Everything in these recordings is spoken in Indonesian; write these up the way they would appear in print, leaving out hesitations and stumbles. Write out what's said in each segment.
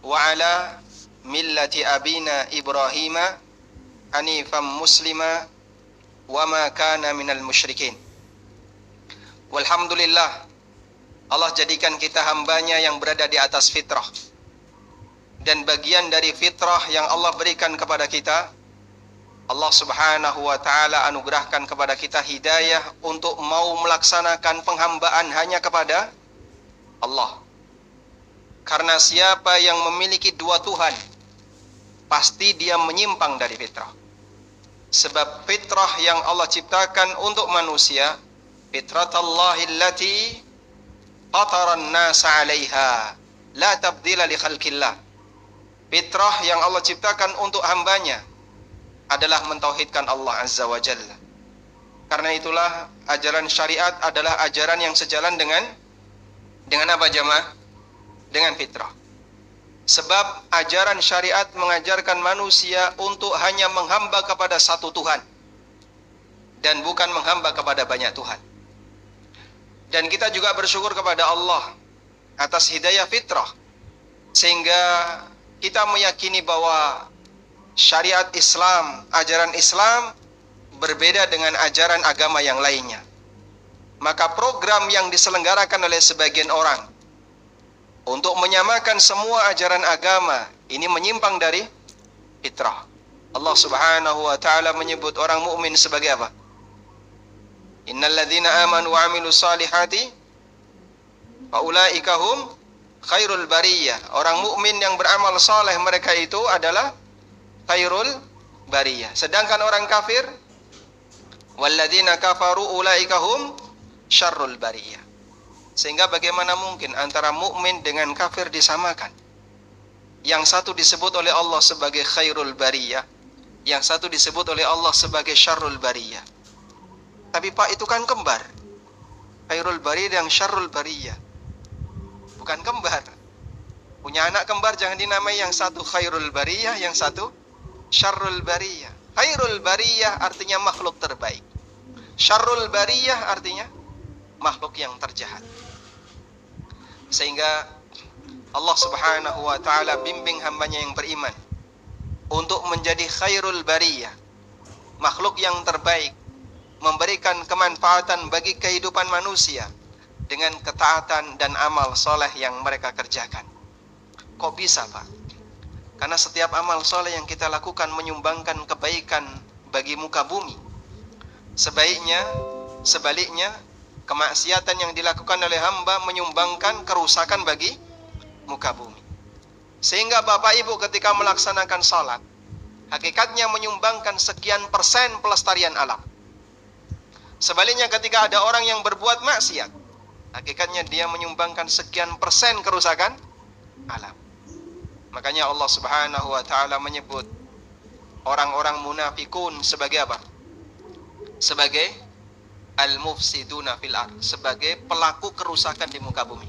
wa ala millati abina Ibrahim hanifan muslima wa ma kana minal musyrikin. Walhamdulillah, Allah jadikan kita hambanya yang berada di atas fitrah. Dan bagian dari fitrah yang Allah berikan kepada kita, Allah subhanahu wa ta'ala anugerahkan kepada kita hidayah untuk mau melaksanakan penghambaan hanya kepada Allah. Karena siapa yang memiliki dua Tuhan, pasti dia menyimpang dari fitrah. Sebab fitrah yang Allah ciptakan untuk manusia, fitratallahi allati fataran nasa 'alaiha, la tabdila li khalqillah. Fitrah yang Allah ciptakan untuk hambanya adalah mentauhidkan Allah Azza wa Jalla. Karena itulah ajaran syariat adalah ajaran yang sejalan dengan apa jamaah? Dengan fitrah. Sebab ajaran syariat mengajarkan manusia untuk hanya menghamba kepada satu Tuhan dan bukan menghamba kepada banyak Tuhan. Dan kita juga bersyukur kepada Allah atas hidayah fitrah, sehingga kita meyakini bahwa syariat Islam, ajaran Islam berbeda dengan ajaran agama yang lainnya. Maka program yang diselenggarakan oleh sebagian orang untuk menyamakan semua ajaran agama ini menyimpang dari fitrah. Allah subhanahu wa ta'ala menyebut orang mukmin sebagai apa? Innal ladzina amanu wa 'amilus salihati faulaika hum khairul bariyah. Orang mukmin yang beramal saleh mereka itu adalah khairul bariyah. Sedangkan orang kafir, walladzina kafaru ulaika hum syarrul bariyah. Sehingga bagaimana mungkin antara mukmin dengan kafir disamakan? Yang satu disebut oleh Allah sebagai khairul bariyah, yang satu disebut oleh Allah sebagai syarrul bariyah. Tapi Pak, itu kan kembar. Khairul bariyah dan syarrul bariyah bukan kembar. Punya anak kembar jangan dinamai yang satu khairul bariyah, yang satu syarrul bariyah. Khairul bariyah artinya makhluk terbaik. Syarrul bariyah artinya makhluk yang terjahat. Sehingga Allah subhanahu wa ta'ala bimbing hambanya yang beriman untuk menjadi khairul bariyah, makhluk yang terbaik, memberikan kemanfaatan bagi kehidupan manusia dengan ketaatan dan amal soleh yang mereka kerjakan. Kok bisa Pak? Karena setiap amal soleh yang kita lakukan menyumbangkan kebaikan bagi muka bumi. Sebaliknya, kemaksiatan yang dilakukan oleh hamba menyumbangkan kerusakan bagi muka bumi. Sehingga Bapak Ibu ketika melaksanakan salat, hakikatnya menyumbangkan sekian persen pelestarian alam. Sebaliknya ketika ada orang yang berbuat maksiat, hakikatnya dia menyumbangkan sekian persen kerusakan alam. Makanya Allah subhanahu wa ta'ala menyebut orang-orang munafikun sebagai apa? Sebagai al-mufsiduna fil ard, sebagai pelaku kerusakan di muka bumi.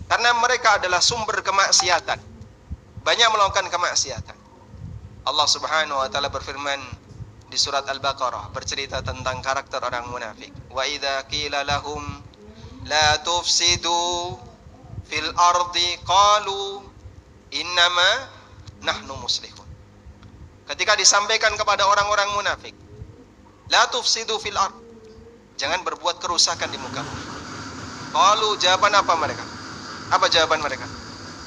Karena mereka adalah sumber kemaksiatan, banyak melakukan kemaksiatan. Allah subhanahu wa ta'ala berfirman di surat Al-Baqarah, bercerita tentang karakter orang munafik. Wa idza qila lahum la tufsidu fil ardi qalu innama nahnu muslihun. Ketika disampaikan kepada orang-orang munafik, la tufsidu fil ard, jangan berbuat kerusakan di muka bumi. Qalu, jawaban apa mereka? Apa jawaban mereka?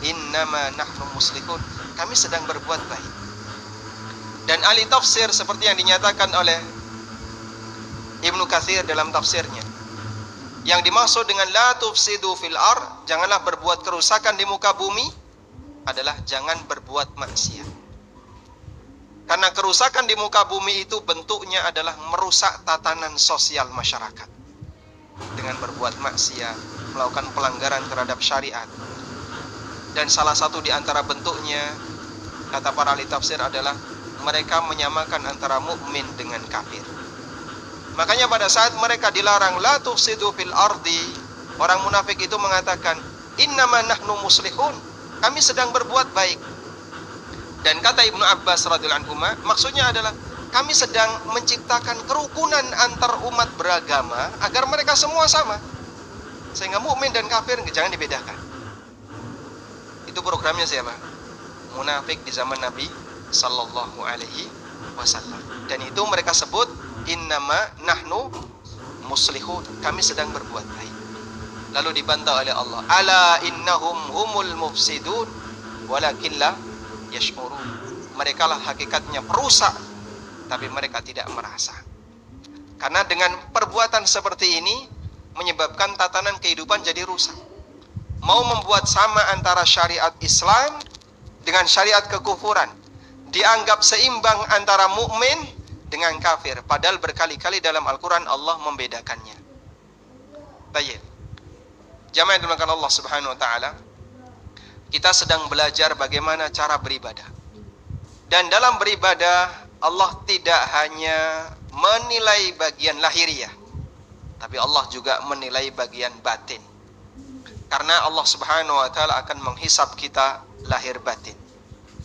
Innama nahnu muslihun, kami sedang berbuat baik. Dan ahli tafsir seperti yang dinyatakan oleh Ibnu Katsir dalam tafsirnya, yang dimaksud dengan la tufsidu fil ard, janganlah berbuat kerusakan di muka bumi, adalah jangan berbuat maksiat. Karena kerusakan di muka bumi itu bentuknya adalah merusak tatanan sosial masyarakat dengan berbuat maksiat, melakukan pelanggaran terhadap syariat. Dan salah satu di antara bentuknya, kata para ahli tafsir, adalah mereka menyamakan antara mukmin dengan kafir. Makanya pada saat mereka dilarang la tufsidu fil ardi, orang munafik itu mengatakan innama nahnu muslihun, kami sedang berbuat baik. Dan kata Ibnu Abbas radhiyallahu anhu, maksudnya adalah kami sedang menciptakan kerukunan antar umat beragama agar mereka semua sama, sehingga mukmin dan kafir jangan dibedakan. Itu programnya siapa? Munafik di zaman Nabi sallallahu alaihi wasallam. Dan itu mereka sebut innama nahnu muslihun, kami sedang berbuat baik. Lalu dibantah oleh Allah, ala innahum humul mufsidun walakin la yash'urun. Mereka lah hakikatnya perusak, tapi mereka tidak merasa. Karena dengan perbuatan seperti ini menyebabkan tatanan kehidupan jadi rusak. Mau membuat sama antara syariat Islam dengan syariat kekufuran, dianggap seimbang antara mukmin dengan kafir, padahal berkali-kali dalam Al-Quran Allah membedakannya. Baik, jamaah yang dimuliakan Allah Subhanahu wa taala, kita sedang belajar bagaimana cara beribadah. Dan dalam beribadah Allah tidak hanya menilai bagian lahiriah, tapi Allah juga menilai bagian batin. Karena Allah Subhanahu wa taala akan menghisab kita lahir batin.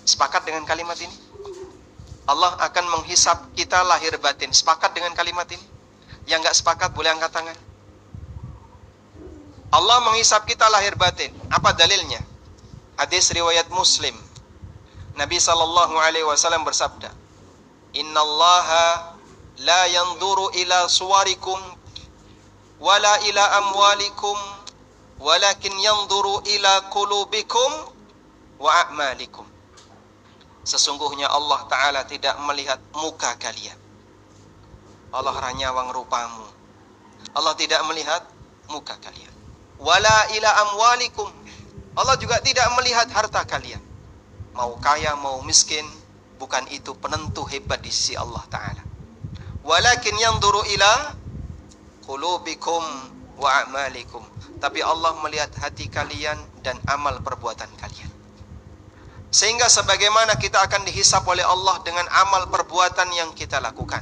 Sepakat dengan kalimat ini? Allah akan menghisab kita lahir batin. Sepakat dengan kalimat ini? Yang nggak sepakat boleh angkat tangan. Allah menghisab kita lahir batin. Apa dalilnya? Hadis riwayat Muslim. Nabi SAW bersabda, Innallaha la yanzuru ila suwarikum wala ila amwalikum walakin yanzuru ila qulubikum wa a'malikum. Sesungguhnya Allah Ta'ala tidak melihat muka kalian. Allah ranyawang rupamu. Allah tidak melihat muka kalian. Wala ila amwalikum. Allah juga tidak melihat harta kalian. Mau kaya, mau miskin, bukan itu penentu hebat di sisi Allah Ta'ala. Walakin yanzuru ila qulubikum wa a'malikum. Tapi Allah melihat hati kalian dan amal perbuatan kalian. Sehingga sebagaimana kita akan dihisap oleh Allah dengan amal perbuatan yang kita lakukan,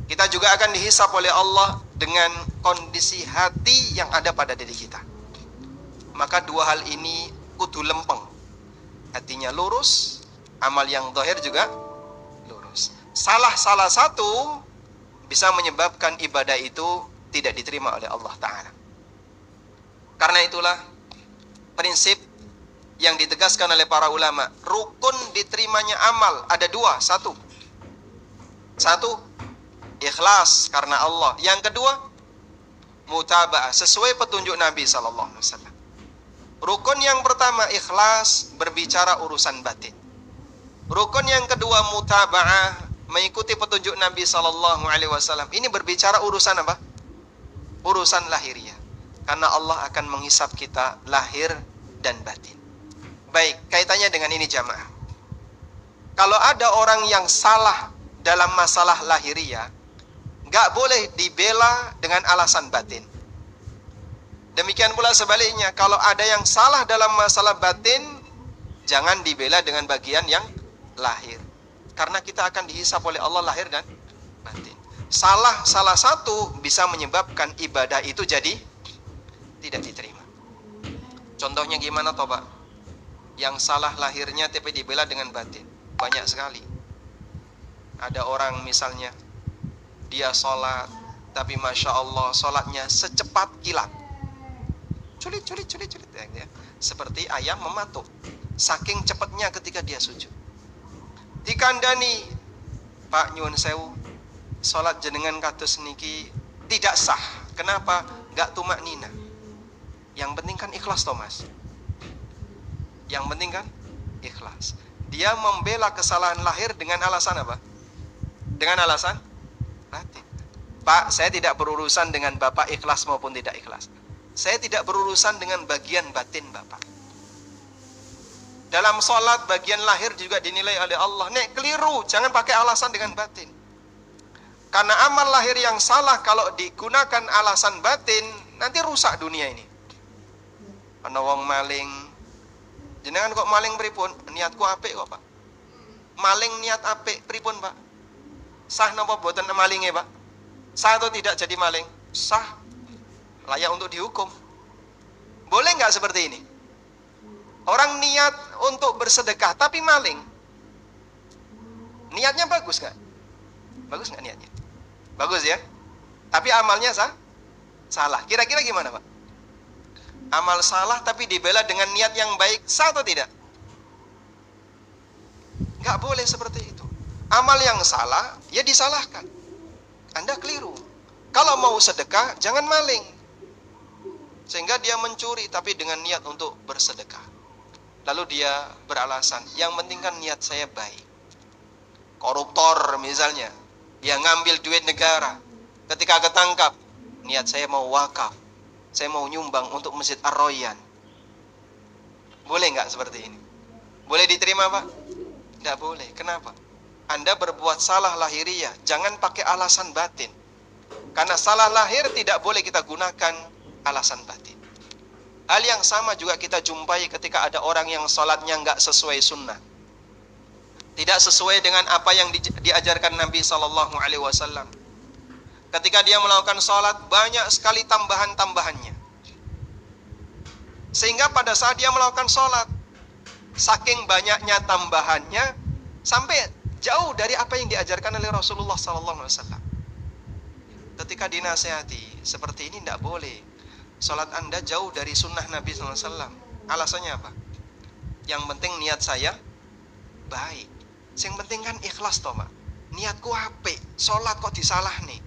kita juga akan dihisap oleh Allah dengan kondisi hati yang ada pada diri kita. Maka dua hal ini kudu lempeng. Hatinya lurus, amal yang zahir juga lurus. Salah satu bisa menyebabkan ibadah itu tidak diterima oleh Allah Ta'ala. Karena itulah prinsip yang ditegaskan oleh para ulama, rukun diterimanya amal ada dua. Satu, ikhlas karena Allah. Yang kedua, mutaba'ah, sesuai petunjuk Nabi SAW. Rukun yang pertama ikhlas, berbicara urusan batin. Rukun yang kedua mutaba'ah, mengikuti petunjuk Nabi SAW. Ini berbicara urusan apa? Urusan lahiriah. Karena Allah akan menghisap kita lahir dan batin. Baik, kaitannya dengan ini jamaah. Kalau ada orang yang salah dalam masalah lahiriah, gak boleh dibela dengan alasan batin. Demikian pula sebaliknya, kalau ada yang salah dalam masalah batin, jangan dibela dengan bagian yang lahir. Karena kita akan dihisap oleh Allah lahir dan batin. Salah satu bisa menyebabkan ibadah itu jadi tidak diterima. Contohnya gimana toh, Pak? Yang salah lahirnya tapi dibela dengan batin. Banyak sekali. Ada orang misalnya, dia sholat, tapi Masya Allah sholatnya secepat kilat. Culit. Ya. Seperti ayam mematuk. Saking cepatnya ketika dia sujud. Dikandani, Pak nyuwun sewu, sholat jenengan kados niki tidak sah. Kenapa? Gak tumak nina. Yang penting kan ikhlas Thomas. Yang penting kan ikhlas. Dia membela kesalahan lahir dengan alasan apa? Dengan alasan batin. Pak, saya tidak berurusan dengan Bapak ikhlas maupun tidak ikhlas. Saya tidak berurusan dengan bagian batin Bapak. Dalam sholat bagian lahir juga dinilai oleh Allah. Nek keliru, jangan pakai alasan dengan batin. Karena amal lahir yang salah kalau digunakan alasan batin, nanti rusak dunia ini. Ana wong maling, jenengan kok maling pripun? Niatku apik kok, Pak. Maling niat apik pripun, Pak? Sah napa boten malinge, Pak? Sah atau tidak jadi maling? Sah. Layak untuk dihukum. Boleh nggak seperti ini? Orang niat untuk bersedekah tapi maling. Niatnya bagus nggak? Bagus nggak niatnya? Bagus ya. Tapi amalnya salah. Kira-kira gimana, Pak? Amal salah tapi dibela dengan niat yang baik, sah atau tidak? Nggak boleh seperti itu. Amal yang salah, ya disalahkan. Anda keliru. Kalau mau sedekah, jangan maling. Sehingga dia mencuri, tapi dengan niat untuk bersedekah. Lalu dia beralasan, yang penting kan niat saya baik. Koruptor misalnya, dia ngambil duit negara. Ketika ketangkap, niat saya mau wakaf, saya mau nyumbang untuk Masjid Ar-Royan. Boleh nggak seperti ini? Boleh diterima, Pak? Nggak boleh. Kenapa? Anda berbuat salah lahiriah, jangan pakai alasan batin. Karena salah lahir tidak boleh kita gunakan alasan batin. Hal yang sama juga kita jumpai ketika ada orang yang sholatnya nggak sesuai sunnah, tidak sesuai dengan apa yang diajarkan Nabi SAW. Ketika dia melakukan sholat, banyak sekali tambahan-tambahannya. Sehingga pada saat dia melakukan sholat, saking banyaknya tambahannya, sampai jauh dari apa yang diajarkan oleh Rasulullah SAW. Ketika dinasihati, seperti ini tidak boleh. Sholat Anda jauh dari sunnah Nabi SAW. Alasannya apa? Yang penting niat saya baik. Yang penting kan ikhlas toh, Pak. Niatku apik, sholat kok disalah nih.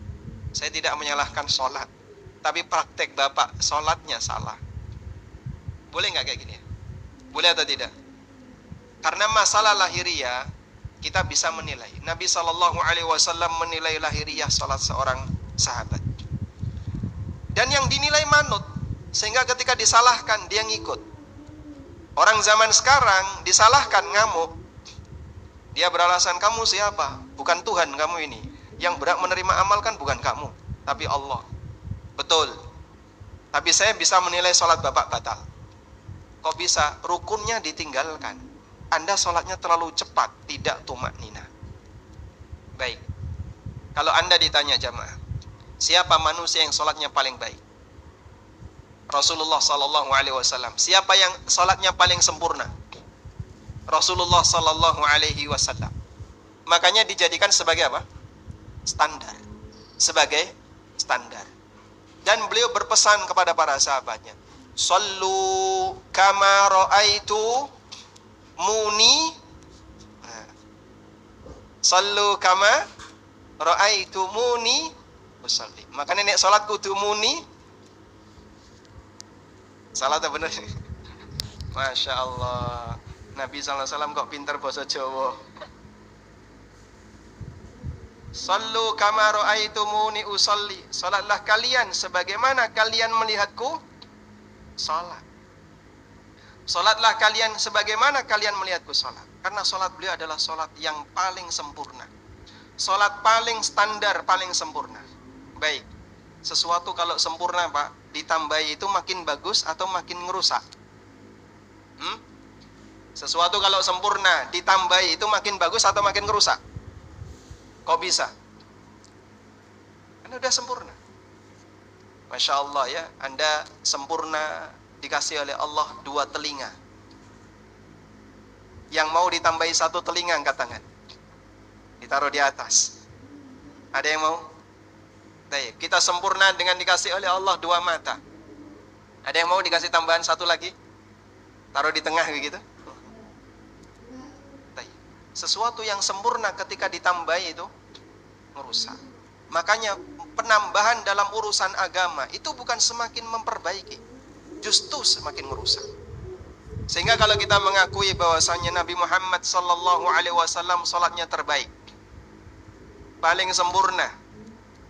Saya tidak menyalahkan sholat, tapi praktek Bapak sholatnya salah. Boleh nggak kayak gini? Boleh atau tidak? Karena masalah lahiriah kita bisa menilai. Nabi SAW menilai lahiriah sholat seorang sahabat. Dan yang dinilai manut, sehingga ketika disalahkan dia ngikut. Orang zaman sekarang disalahkan ngamuk, dia beralasan, kamu siapa? Bukan Tuhan kamu ini. Yang berhak menerima amal kan bukan kamu, tapi Allah. Betul. Tapi saya bisa menilai sholat Bapak batal. Kok bisa? Rukunnya ditinggalkan. Anda sholatnya terlalu cepat, tidak tumak nina. Baik. Kalau Anda ditanya jamaah, siapa manusia yang sholatnya paling baik? Rasulullah SAW. Siapa yang sholatnya paling sempurna? Rasulullah SAW. Makanya dijadikan sebagai apa? Standar. Sebagai standar. Dan beliau berpesan kepada para sahabatnya, Sallu kama ra'aitu muni. Sallu kama ra'aitu muni usalli. Makanya nek salat kudu muni. Salah tak bener? Masya Allah. Nabi SAW kok pintar bahasa Jawa. Sallu kama ra'aitumuni usalli. Salatlah kalian sebagaimana kalian melihatku salat. Salatlah kalian sebagaimana kalian melihatku salat. Karena salat beliau adalah salat yang paling sempurna. Salat paling standar, paling sempurna. Baik. Sesuatu kalau sempurna, Pak, ditambahi itu makin bagus atau makin ngerusak? Sesuatu kalau sempurna ditambahi itu makin bagus atau makin ngerusak? Kok bisa? Karena udah sempurna. Masya Allah ya, Anda sempurna dikasih oleh Allah 2 telinga. Yang mau ditambahi 1 telinga angkat tangan. Ditaruh di atas. Ada yang mau? Baik, kita sempurna dengan dikasih oleh Allah 2 mata. Ada yang mau dikasih tambahan 1 lagi? Taruh di tengah begitu. Baik. Sesuatu yang sempurna ketika ditambahi itu merusak. Makanya penambahan dalam urusan agama itu bukan semakin memperbaiki, justru semakin merusak. Sehingga kalau kita mengakui bahwasanya Nabi Muhammad SAW salatnya terbaik, paling sempurna,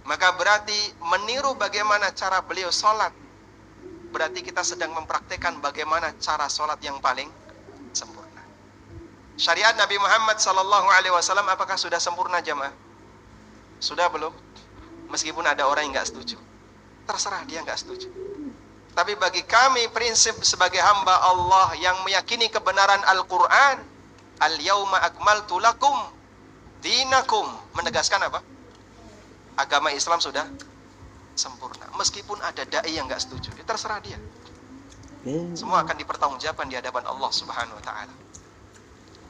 maka berarti meniru bagaimana cara beliau sholat, berarti kita sedang mempraktekkan bagaimana cara sholat yang paling sempurna. Syariat Nabi Muhammad SAW apakah sudah sempurna jamaah? Sudah belum? Meskipun ada orang yang nggak setuju, terserah dia nggak setuju. Tapi bagi kami prinsip sebagai hamba Allah yang meyakini kebenaran Al-Quran, Al-Yawma akmaltu lakum dinakum, menegaskan apa? Agama Islam sudah sempurna. Meskipun ada dai yang nggak setuju, ya terserah dia. Semua akan dipertanggungjawabkan di hadapan Allah Subhanahu Wa Taala.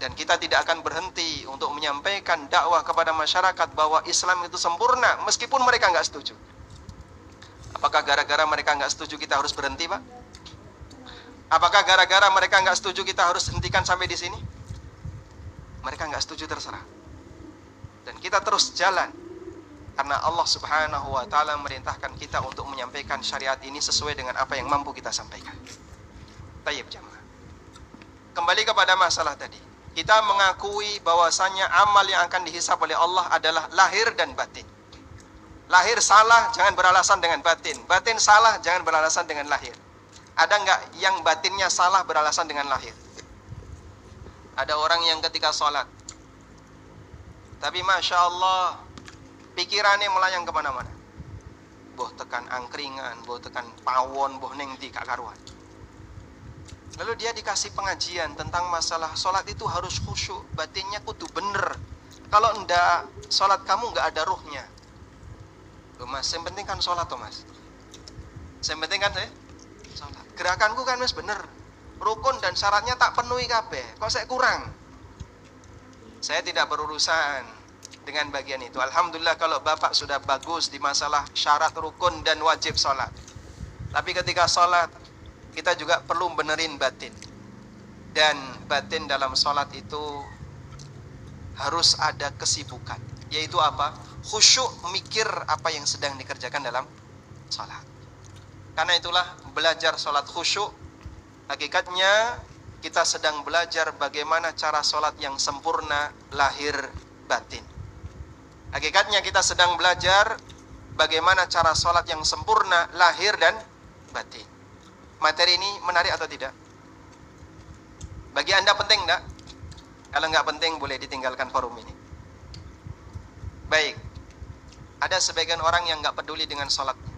Dan kita tidak akan berhenti untuk menyampaikan dakwah kepada masyarakat bahwa Islam itu sempurna, meskipun mereka nggak setuju. Apakah gara-gara mereka nggak setuju kita harus berhenti, Pak? Apakah gara-gara mereka nggak setuju kita harus hentikan sampai di sini? Mereka nggak setuju, terserah. Dan kita terus jalan. Karena Allah Subhanahu wa ta'ala merintahkan kita untuk menyampaikan syariat ini sesuai dengan apa yang mampu kita sampaikan. Tayyib jamaah. Kembali kepada masalah tadi. Kita mengakui bahwasanya amal yang akan dihisab oleh Allah adalah lahir dan batin. Lahir salah, jangan beralasan dengan batin. Batin salah, jangan beralasan dengan lahir. Ada nggak yang batinnya salah beralasan dengan lahir? Ada orang yang ketika sholat, tapi Masya Allah, pikirannya melayang kemana-mana. Boh tekan angkringan, boh tekan pawon, boh neng di kakaruan. Lalu dia dikasih pengajian tentang masalah sholat itu harus khusyuk, batinnya kudu bener. Kalau enggak, sholat kamu enggak ada ruhnya. Loh mas, yang penting kan sholat toh mas. Yang penting kan sholat. Gerakanku kan mas bener. Rukun dan syaratnya tak penuhi kabeh. Kok saya kurang? Saya tidak berurusan dengan bagian itu. Alhamdulillah kalau bapak sudah bagus di masalah syarat rukun dan wajib sholat. Tapi ketika sholat, kita juga perlu benerin batin. Dan batin dalam sholat itu harus ada kesibukan. Yaitu apa? Khusyuk mikir apa yang sedang dikerjakan dalam sholat. Karena itulah belajar sholat khusyuk, hakikatnya kita sedang belajar bagaimana cara sholat yang sempurna lahir batin. Hakikatnya kita sedang belajar bagaimana cara sholat yang sempurna lahir dan batin. Materi ini menarik atau tidak? Bagi Anda penting enggak? Kalau enggak penting boleh ditinggalkan forum ini. Baik. Ada sebagian orang yang enggak peduli dengan sholatnya.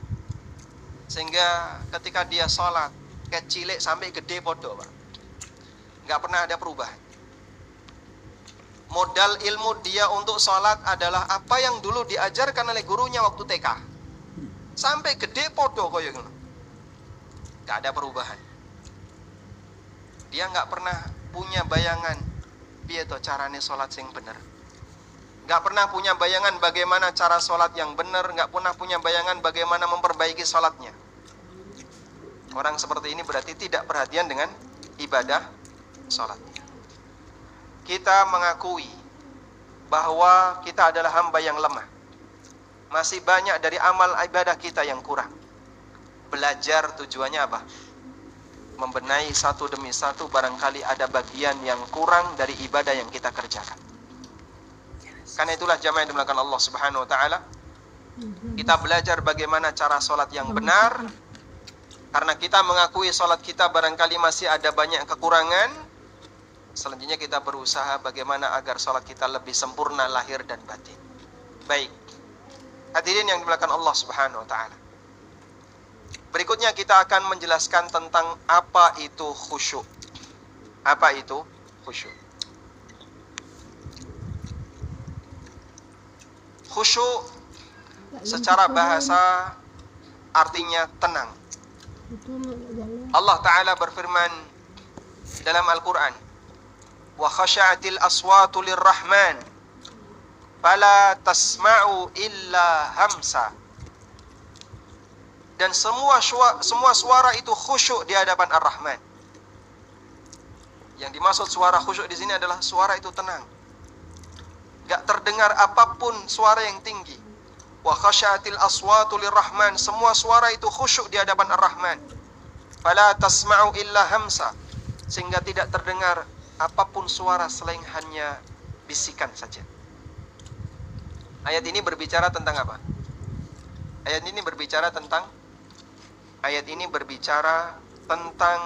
Sehingga ketika dia sholat, kecilik sampai gede podo, Pak. Enggak pernah ada perubahan. Modal ilmu dia untuk sholat adalah apa yang dulu diajarkan oleh gurunya waktu TK. Sampai gede podo koyo ngono. Enggak ada perubahan. Dia enggak pernah punya bayangan piye to carane sholat sing bener. Enggak pernah punya bayangan bagaimana cara sholat yang benar, enggak pernah punya bayangan bagaimana memperbaiki sholatnya. Orang seperti ini berarti tidak perhatian dengan ibadah sholatnya. Kita mengakui bahwa kita adalah hamba yang lemah. Masih banyak dari amal ibadah kita yang kurang. Belajar tujuannya apa? Membenahi satu demi satu, barangkali ada bagian yang kurang dari ibadah yang kita kerjakan. Karena itulah jamaah yang dimuliakan Allah Subhanahu wa ta'ala, kita belajar bagaimana cara sholat yang benar. Karena kita mengakui sholat kita barangkali masih ada banyak kekurangan. Selanjutnya kita berusaha bagaimana agar sholat kita lebih sempurna lahir dan batin. Baik, hadirin yang dimuliakan Allah Subhanahu wa ta'ala, berikutnya kita akan menjelaskan tentang apa itu khusyuk. Apa itu khusyuk? Khusyuk secara bahasa artinya tenang. Allah Ta'ala berfirman dalam Al-Quran, wa khasha'atil aswatu lirrahman fala tasma'u illa hamsa. Dan semua suara itu khusyuk di hadapan Ar-Rahman. Yang dimaksud suara khusyuk di sini adalah suara itu tenang. Gak terdengar apapun suara yang tinggi. Wa khasha'atil aswatu lirrahman, semua suara itu khusyuk di hadapan Ar-Rahman. Fala tasma'u illa hamsa, sehingga tidak terdengar apapun suara selain hanya bisikan saja. Ayat ini berbicara tentang apa? Ayat ini berbicara tentang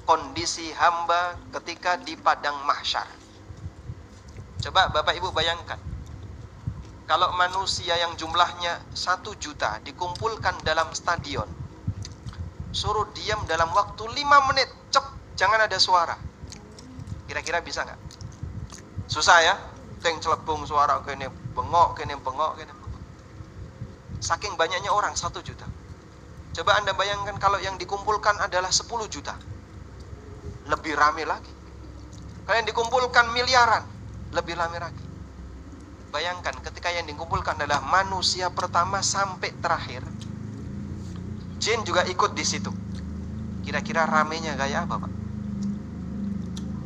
kondisi hamba ketika di padang mahsyar. Coba Bapak Ibu bayangkan, kalau manusia yang jumlahnya 1 juta dikumpulkan dalam stadion, suruh diam dalam waktu 5 menit, cep, jangan ada suara. Kira-kira bisa nggak? Susah ya? Teng celebung suara, kene bengok, kene bengok, kene bengok. Saking banyaknya orang 1 juta. Coba Anda bayangkan kalau yang dikumpulkan adalah 10 juta. Lebih rame lagi. Kalau yang dikumpulkan miliaran, lebih rame lagi. Bayangkan ketika yang dikumpulkan adalah manusia pertama sampai terakhir. Jin juga ikut di situ. Kira-kira ramenya kayak apa, Pak?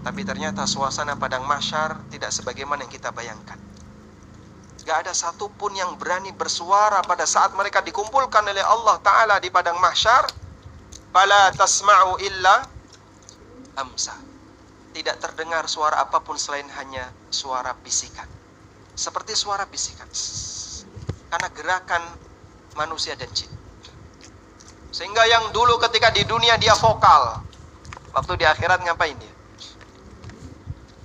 Tapi ternyata suasana padang mahsyar tidak sebagaimana yang kita bayangkan. Gak ada satupun yang berani bersuara pada saat mereka dikumpulkan oleh Allah Ta'ala di padang mahsyar. Fala tasma'u illa hamsa. Tidak terdengar suara apapun selain hanya suara bisikan. Seperti suara bisikan. Karena gerakan manusia dan jin. Sehingga yang dulu ketika di dunia dia vokal, waktu di akhirat ngapain dia?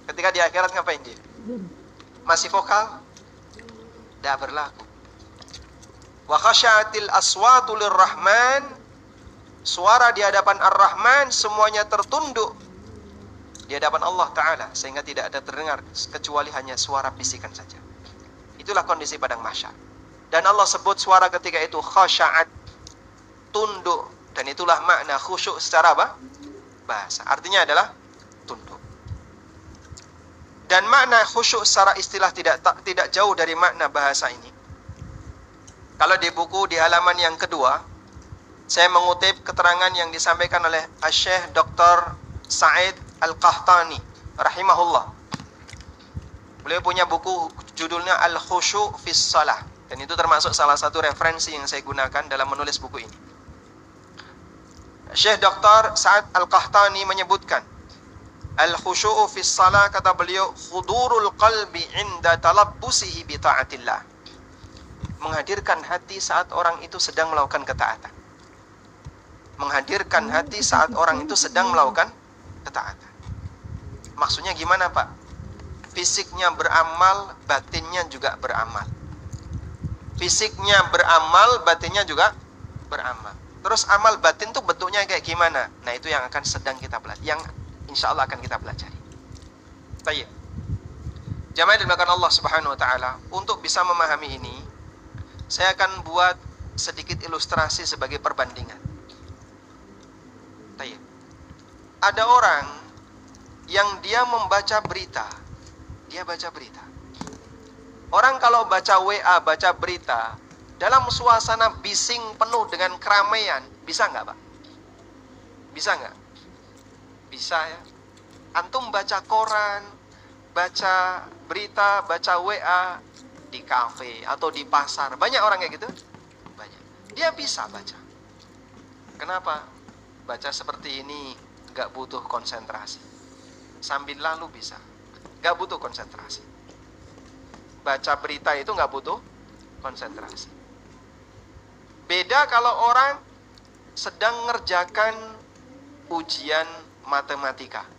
Ketika di akhirat ngapain dia? Masih vokal? Tidak berlaku. Wa khasyatil aswatu lirrahman. Suara di hadapan Ar-Rahman semuanya tertunduk di hadapan Allah Ta'ala, sehingga tidak ada terdengar kecuali hanya suara bisikan saja. Itulah kondisi padang mahsyar. Dan Allah sebut suara ketika itu khasyaat, tunduk. Dan itulah makna khusyuk secara apa? Bahasa. Artinya adalah tunduk. Dan makna khusyuk secara istilah tidak jauh dari makna bahasa ini. Kalau di buku di halaman yang kedua, saya mengutip keterangan yang disampaikan oleh Syekh Dr. Sa'id Al-Qahtani rahimahullah. Beliau punya buku judulnya Al-Khusyu' fis Shalah, dan itu termasuk salah satu referensi yang saya gunakan dalam menulis buku ini. Syekh Dr. Sa'id Al-Qahtani menyebutkan, Al-Khusyu' fis Shalah, kata beliau, khudurul qalbi inda talabbusihi bi ta'atillah. Menghadirkan hati saat orang itu sedang melakukan ketaatan. Menghadirkan hati saat orang itu sedang melakukan ketaatan. Maksudnya gimana, Pak? Fisiknya beramal, batinnya juga beramal. Fisiknya beramal, batinnya juga beramal. Terus amal batin itu bentuknya kayak gimana? Nah, itu yang akan sedang kita belajar, yang insya Allah akan kita pelajari. Baik. Jamaah dimuliakan Allah Subhanahu wa Ta'ala, untuk bisa memahami ini, saya akan buat sedikit ilustrasi sebagai perbandingan. Ada orang yang dia membaca berita. Dia baca berita. Orang kalau baca WA, baca berita, dalam suasana bising penuh dengan keramaian, bisa nggak, Pak? Bisa nggak? Bisa ya. Antum baca koran, baca berita, baca WA di kafe atau di pasar. Banyak orang kayak gitu? Banyak. Dia bisa baca. Kenapa? Baca seperti ini gak butuh konsentrasi. Sambil lalu bisa, gak butuh konsentrasi. Baca berita itu gak butuh konsentrasi. Beda kalau orang sedang ngerjakan ujian matematika,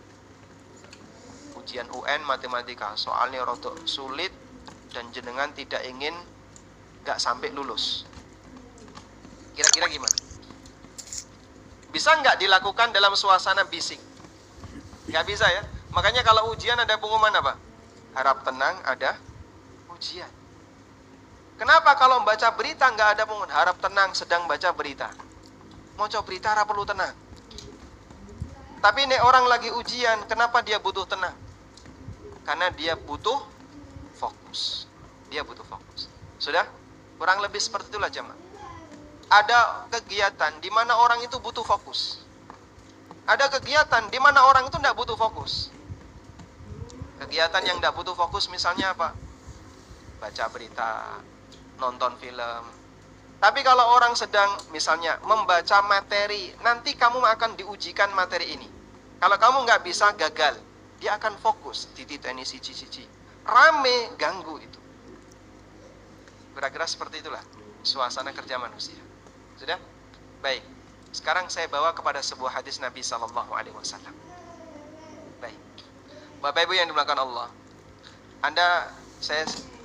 ujian UN matematika, soalnya rodok sulit dan jenengan tidak ingin gak sampai lulus. Kira-kira gimana? Bisa nggak dilakukan dalam suasana bising? Nggak bisa ya. Makanya kalau ujian ada pengumuman apa? Harap tenang, ada ujian. Kenapa kalau baca berita nggak ada pengumuman? Harap tenang, sedang baca berita. Mau coba berita harap perlu tenang. Tapi ini orang lagi ujian, kenapa dia butuh tenang? Karena dia butuh fokus. Dia butuh fokus. Sudah? Kurang lebih seperti itulah jemaah. Ada kegiatan di mana orang itu butuh fokus. Ada kegiatan di mana orang itu tidak butuh fokus. Kegiatan yang tidak butuh fokus misalnya apa? Baca berita, nonton film. Tapi kalau orang sedang misalnya membaca materi, nanti kamu akan diujikan materi ini. Kalau kamu nggak bisa, gagal. Dia akan fokus di ini siji-siji. Rame, ganggu itu. Kira-kira seperti itulah suasana kerja manusia. Sudah? Baik. Sekarang saya bawa kepada sebuah hadis Nabi SAW. Baik. Bapak Ibu yang dimuliakan Allah,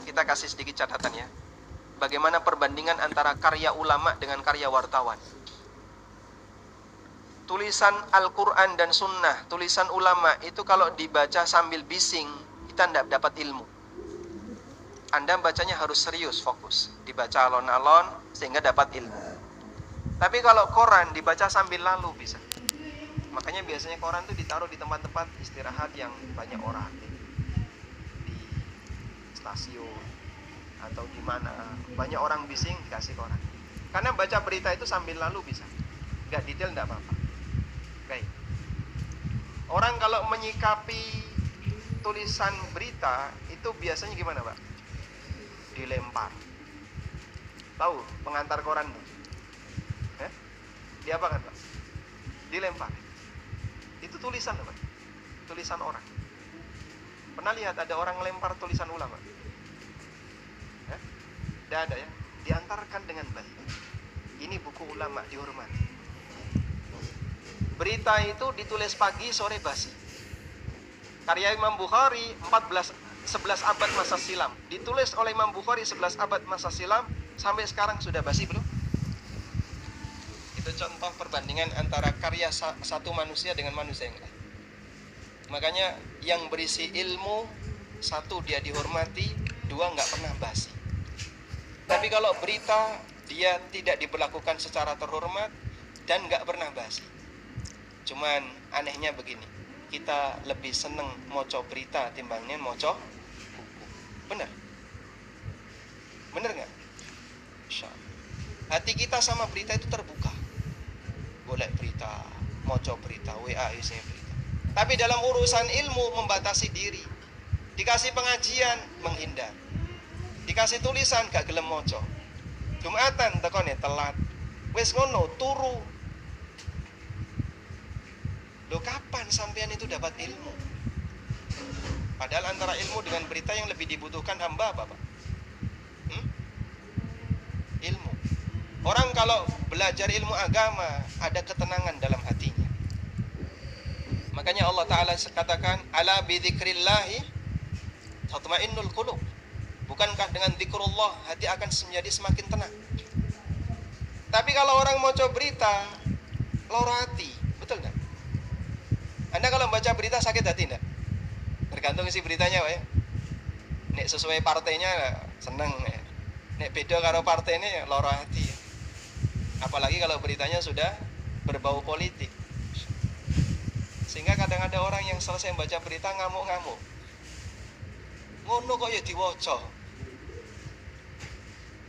kita kasih sedikit catatan ya. Bagaimana perbandingan antara karya ulama dengan karya wartawan. Tulisan Al-Quran dan Sunnah, tulisan ulama itu kalau dibaca sambil bising, kita tidak dapat ilmu. Anda bacanya harus serius, fokus. Dibaca alon-alon sehingga dapat ilmu. Tapi kalau koran dibaca sambil lalu bisa. Makanya biasanya koran itu ditaruh di tempat-tempat istirahat yang banyak orang. Di stasiun atau di mana banyak orang bising, dikasih koran. Karena baca berita itu sambil lalu bisa. Gak detail, gak apa-apa. Baik. Orang kalau menyikapi tulisan berita itu biasanya gimana, Pak? Dilempar. Tahu pengantar koran Bu? Diapakan, Pak? Dilempar. Itu tulisan, Pak. Tulisan orang. Pernah lihat ada orang lempar tulisan ulama? Tidak ada ya. Diantarkan dengan baik. Ini buku ulama, dihormati. Berita itu ditulis pagi, sore basi. Karya Imam Bukhari 11 abad masa silam. Ditulis oleh Imam Bukhari 11 abad masa silam. Sampai sekarang sudah basi belum? Itu contoh perbandingan antara karya satu manusia dengan manusia yang lain. Makanya yang berisi ilmu, satu dia dihormati, dua nggak pernah basi. Tapi kalau berita, dia tidak diperlakukan secara terhormat dan nggak pernah basi. Cuman anehnya begini, kita lebih seneng moco berita timbangnya moco buku. Bener? Bener nggak? Hati kita sama berita itu terbuka. Golek berita, moco berita, WA isinya berita. Tapi dalam urusan ilmu membatasi diri. Dikasih pengajian menghindar. Dikasih tulisan gak gelem moco. Jumatan tekone telat. Wis ngono turu. Loh kapan sampean itu dapat ilmu? Padahal antara ilmu dengan berita yang lebih dibutuhkan hamba apa, Pak? Ilmu. Orang kalau belajar ilmu agama ada ketenangan dalam hatinya. Makanya Allah Ta'ala katakan, ala bidzikrillahi tatma'innul qulub. Bukankah dengan zikrullah hati akan menjadi semakin tenang? Tapi kalau orang mau coba berita, lara hati, betul nggak? Anda kalau baca berita sakit hati nggak? Tergantung isi beritanya, Pak ya. Nek sesuai partainya seneng, ya. Nek beda karo partai ini lara hati. Ya. Apalagi kalau beritanya sudah berbau politik. Sehingga kadang ada orang yang selesai baca berita ngamuk-ngamuk. Ngono kok ya diwoco.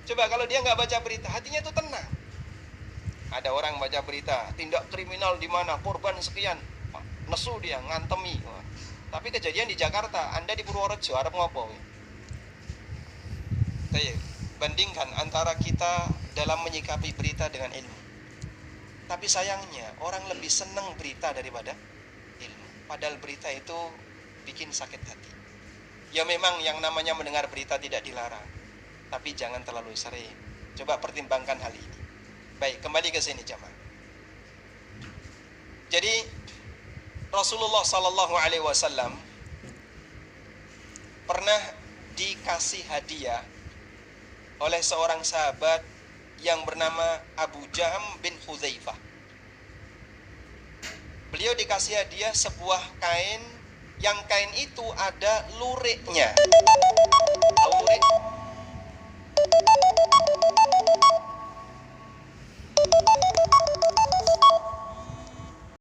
Coba kalau dia nggak baca berita, hatinya itu tenang. Ada orang baca berita, tindak kriminal di mana, korban sekian, nesu dia, ngantemi. Wah. Tapi kejadian di Jakarta, Anda di Purworejo, arep ngopo? Bandingkan antara kita dalam menyikapi berita dengan ilmu. Tapi sayangnya, orang lebih senang berita daripada ilmu. Padahal berita itu bikin sakit hati. Ya memang yang namanya mendengar berita tidak dilarang, tapi jangan terlalu sering. Coba pertimbangkan hal ini. Baik, kembali ke sini jamaah. Jadi Rasulullah Sallallahu Alaihi Wasallam pernah dikasih hadiah oleh seorang sahabat yang bernama Abu Jaham bin Hudzaifah. Beliau dikasih hadiah sebuah kain, yang kain itu ada luriknya. Tahu lurik?